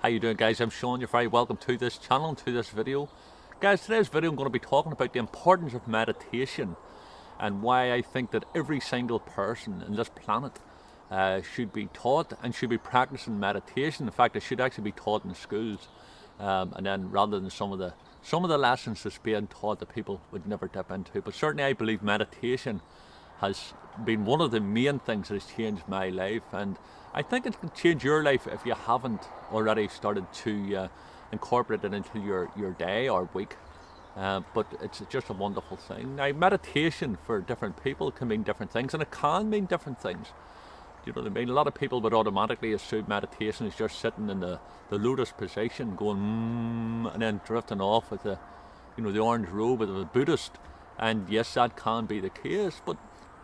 How you doing, guys? I'm Sean. You're very welcome to this channel and to this video. Guys, today's video I'm going to be talking about the importance of meditation and why I think that every single person in this planet should be taught and should be practicing meditation. In fact, it should actually be taught in schools, and then rather than some of the lessons that's being taught that people would never dip into. But certainly I believe meditation has been one of the main things that has changed my life, and I think it can change your life if you haven't already started to incorporate it into your day or week. But it's just a wonderful thing. Now, meditation for different people can mean different things, and it can mean different things. You know what I mean? A lot of people would automatically assume meditation is just sitting in the lotus position, going and then drifting off with the orange robe of a Buddhist. And yes, that can be the case, but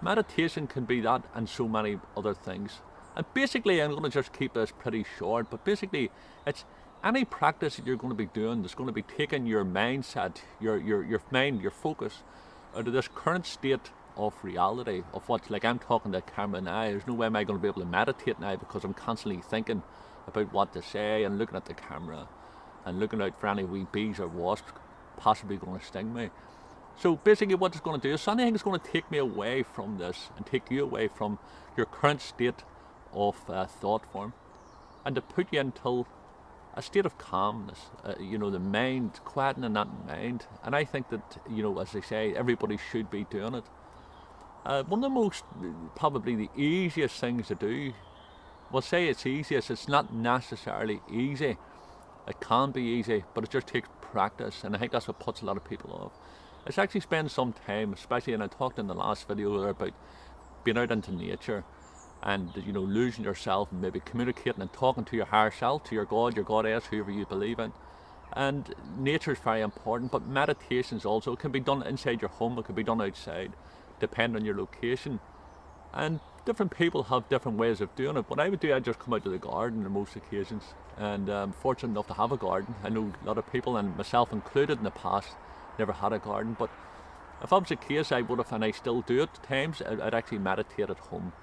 meditation can be that and so many other things. And basically, I'm going to just keep this pretty short, but basically it's any practice that you're going to be doing that's going to be taking your mindset, your mind, your focus out of this current state of reality, of what's like I'm talking to the camera now. There's no way am I going to be able to meditate now because I'm constantly thinking about what to say and looking at the camera and looking out for any wee bees or wasps possibly going to sting me. So basically what it's going to do is anything that's going to take me away from this and take you away from your current state of thought form and to put you into a state of calmness, the mind, quietening that mind. And I think that, as they say, everybody should be doing it. One of the most, probably the easiest things to do, well, say it's easiest, it's not necessarily easy. It can be easy, but it just takes practice, and I think that's what puts a lot of people off. It's actually spend some time, especially, and I talked in the last video there about being out into nature and, losing yourself and maybe communicating and talking to your higher self, to your God, your goddess, whoever you believe in. And nature is very important, but meditations also, it can be done inside your home, it can be done outside, depending on your location. And different people have different ways of doing it. What I would do, I'd just come out to the garden on most occasions, and I'm fortunate enough to have a garden. I know a lot of people, and myself included in the past, never had a garden, but if that was the case, I would have, and I still do it at times, I'd actually meditate at home.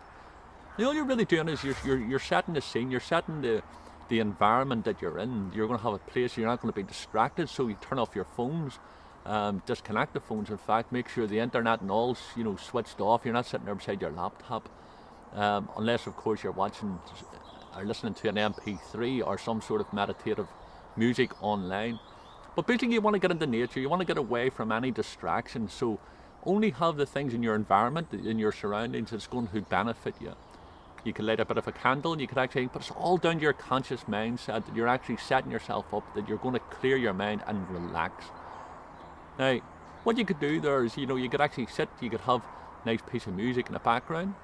And all you're really doing is you're setting the scene, you're setting the environment that you're in. You're going to have a place, you're not going to be distracted, so you turn off your phones, disconnect the phones, in fact, make sure the internet and all's switched off. You're not sitting there beside your laptop, unless of course you're watching or listening to an MP3 or some sort of meditative music online. But basically you want to get into nature, you want to get away from any distraction, so only have the things in your environment, in your surroundings, that's going to benefit you. You can light a bit of a candle, and you can actually, but it's all down to your conscious mindset, that you're actually setting yourself up, that you're going to clear your mind and relax. Now, what you could do there is, you could actually sit, you could have a nice piece of music in the background,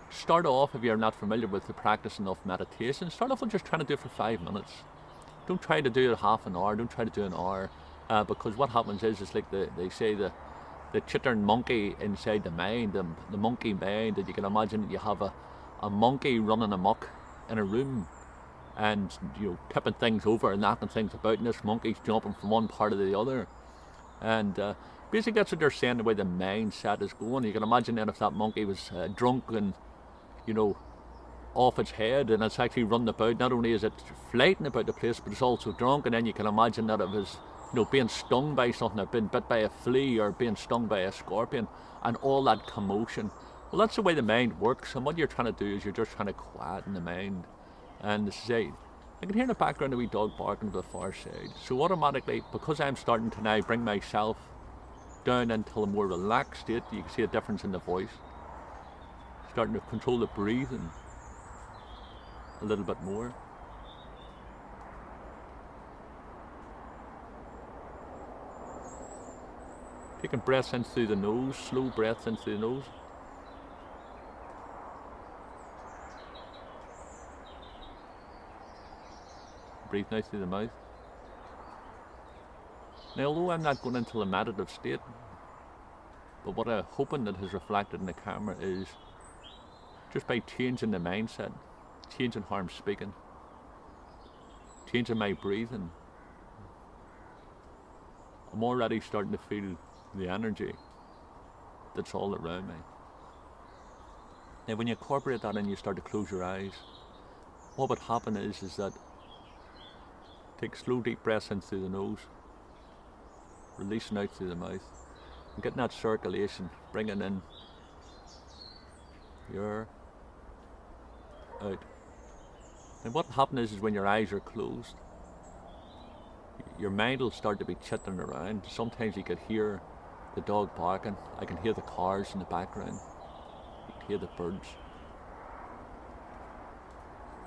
Start off, if you're not familiar with the practicing of meditation, start off with just trying to do it for 5 minutes. Don't try to do it half an hour, don't try to do an hour, because what happens is, it's like they say the chittering monkey inside the mind, the monkey mind, that you can imagine that you have a monkey running amok in a room and tipping things over and knocking things about, and this monkey's jumping from one part to the other. And basically that's what they're saying, the way the mindset is going. You can imagine then if that monkey was drunk and off its head, and it's actually running about, not only is it flighting about the place, but it's also drunk. And then you can imagine that it was being stung by something, or being bit by a flea, or being stung by a scorpion, and all that commotion. Well, that's the way the mind works, and what you're trying to do is you're just trying to quieten the mind. And say, I can hear in the background a wee dog barking to the far side. So automatically, because I'm starting to now bring myself down into a more relaxed state, you can see a difference in the voice. Starting to control the breathing a little bit more. Taking breaths in through the nose, slow breaths in through the nose. Breathe out through the mouth. Now, although I'm not going into a meditative state, but what I'm hoping that has reflected in the camera is just by changing the mindset, changing how I'm speaking, changing my breathing, I'm already starting to feel the energy that's all around me. Now when you incorporate that and you start to close your eyes, what would happen is that Take slow deep breaths in through the nose, releasing out through the mouth, and getting that circulation, bringing in your out. And what happens is when your eyes are closed, your mind will start to be chittering around. Sometimes you could hear the dog barking, I can hear the cars in the background, you can hear the birds,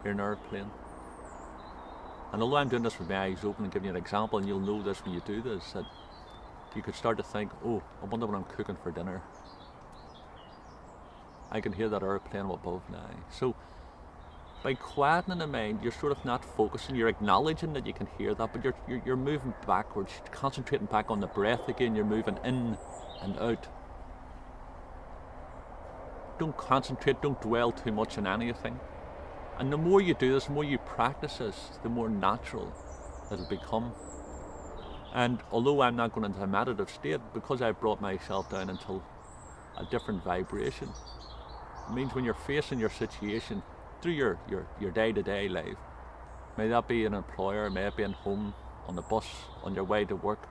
hear an airplane. And although I'm doing this with my eyes open and giving you an example, and you'll know this when you do this, that you could start to think, oh, I wonder what I'm cooking for dinner. I can hear that airplane above now. So by quietening the mind, you're sort of not focusing, you're acknowledging that you can hear that, but you're moving backwards, concentrating back on the breath again, you're moving in and out. Don't concentrate, don't dwell too much on anything. And the more you do this, the more you practice this, the more natural it'll become. And although I'm not going into a meditative state, because I've brought myself down into a different vibration, it means when you're facing your situation through your day-to-day life, may that be an employer, may it be at home, on the bus, on your way to work,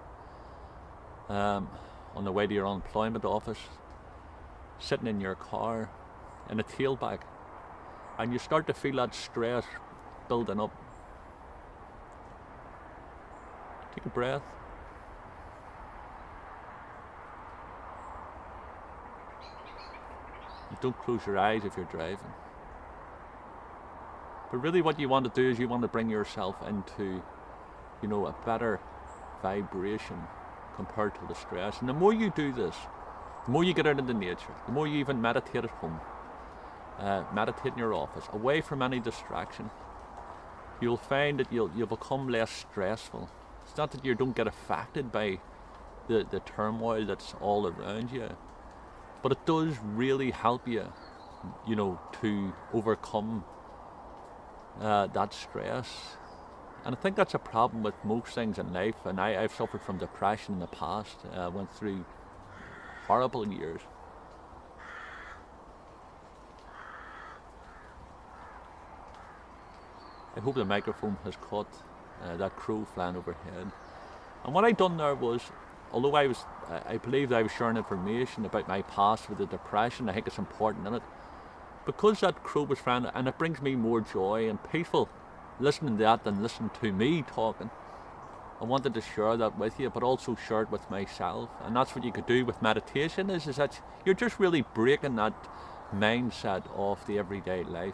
on the way to your unemployment office, sitting in your car, in a tailback, and you start to feel that stress building up. Take a breath. And don't close your eyes if you're driving. But really what you want to do is you want to bring yourself into, a better vibration compared to the stress. And the more you do this, the more you get out into nature, the more you even meditate at home, meditate in your office, away from any distraction, you'll find that you'll become less stressful. It's not that you don't get affected by the turmoil that's all around you, but it does really help you, to overcome that stress. And I think that's a problem with most things in life, and I've suffered from depression in the past, went through horrible years. I hope the microphone has caught that crow flying overhead. And what I done there was, although I believed I was sharing information about my past with the depression, I think it's important in it, because that crow was flying, and it brings me more joy and peaceful listening to that than listening to me talking. I wanted to share that with you, but also share it with myself. And that's what you could do with meditation, is that you're just really breaking that mindset of the everyday life.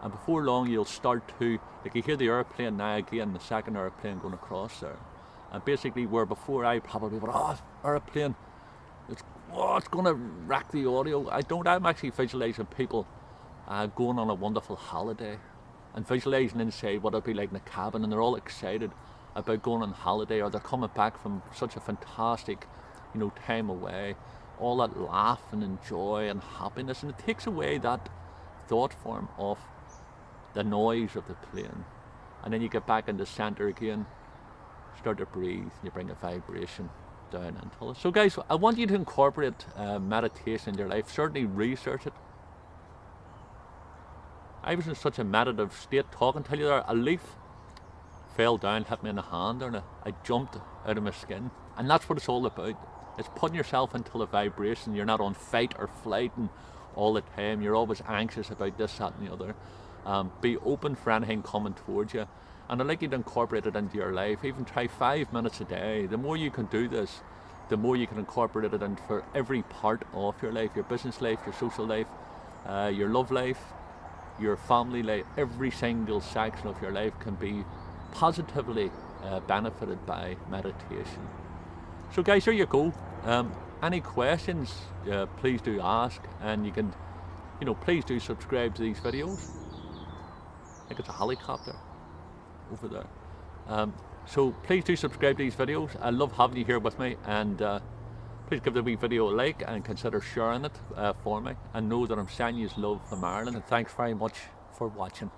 And before long you'll start to, you hear the airplane now again, the second airplane going across there. And basically where before I probably went, airplane, it's going to wreck the audio. I'm actually visualising people going on a wonderful holiday and visualising inside what it'll be like in the cabin, and they're all excited about going on holiday, or they're coming back from such a fantastic, time away, all that laughing and joy and happiness, and it takes away that thought form of the noise of the plane. And then you get back in the centre again, start to breathe, and you bring a vibration down into it. So guys, I want you to incorporate meditation in your life. Certainly research it. I was in such a meditative state talking to you there, a leaf fell down, hit me in the hand, and I jumped out of my skin. And that's what it's all about. It's putting yourself into the vibration. You're not on fight or flight and all the time. You're always anxious about this, that and the other. Be open for anything coming towards you. And I'd like you to incorporate it into your life. Even try 5 minutes a day. The more you can do this, the more you can incorporate it into every part of your life, your business life, your social life, your love life, your family life. Every single section of your life can be positively benefited by meditation. So guys, there you go. Any questions, please do ask, and you can, please do subscribe to these videos. I think it's a helicopter over there. So please do subscribe to these videos. I love having you here with me, and please give the wee video a like and consider sharing it for me, and know that I'm sending you love from Ireland, and thanks very much for watching.